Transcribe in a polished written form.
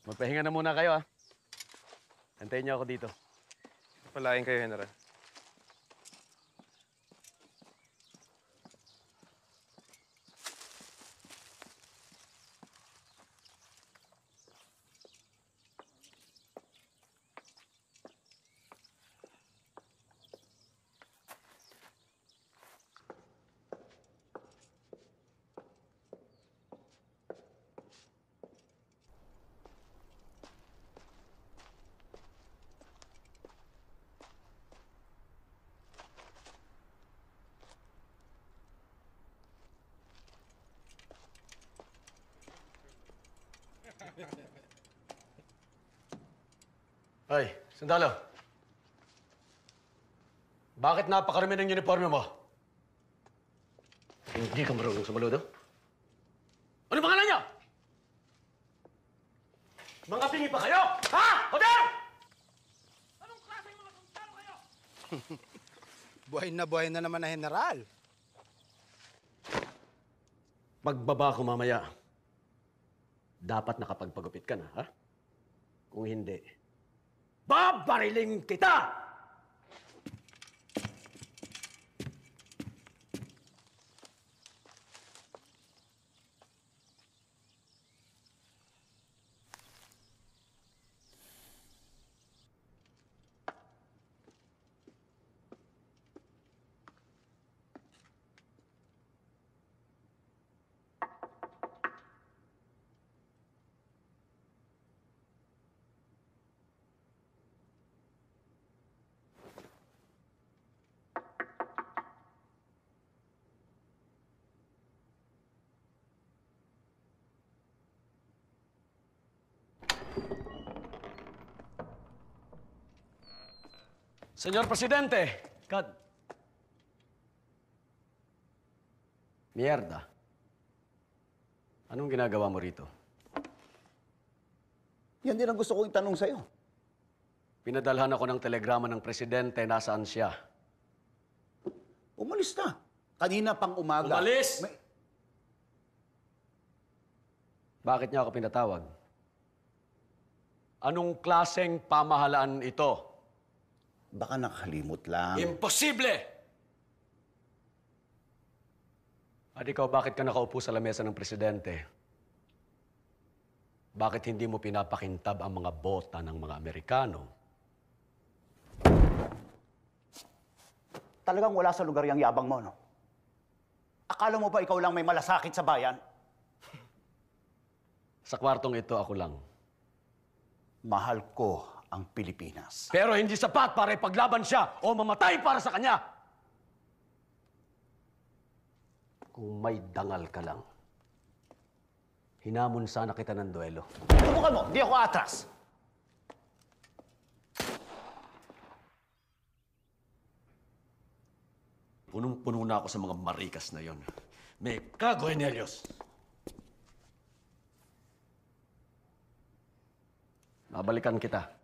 Magpahinga na muna kayo, ha? Antayin niyo ako dito. Palain kayo, General. Ay, sandalo. Bakit napakarami ng uniforme mo? Hindi ka marunong sumaludo? Ano pangalan niyo? Mga pingi pa kayo? Ha? Hoder! Anong klaseng mga sundalo kayo? Buhay na naman na General. Pagbaba ko mamaya, dapat nakapagpagupit ka na, ha? Kung hindi, babariling kita! Senyor Presidente, Mierda. Anong ginagawa mo rito? Yan din ang gusto kong itanong sa'yo. Pinadalhan ako ng telegrama ng Presidente. Nasaan siya? Umalis na. Kanina pang umaga. Umalis! Bakit niya ako pinatawag? Anong klaseng pamahalaan ito? Baka nakalimot lang. Imposible! At ikaw, bakit ka nakaupo sa lamesa ng Presidente? Bakit hindi mo pinapakintab ang mga bota ng mga Amerikano? Talagang wala sa lugar yung yabang mo, no? Akala mo ba ikaw lang may malasakit sa bayan? Sa kwartong ito, ako lang. Mahal ko ang Pilipinas. Pero hindi sapat para ipaglaban siya o mamatay para sa kanya. Kung may dangal ka lang, hinamon sana kita ng duelo. Subukan mo, di ako atras. Punong-puno na ako sa mga marikas na yon. May kago, Cornelius. Babalikan kita.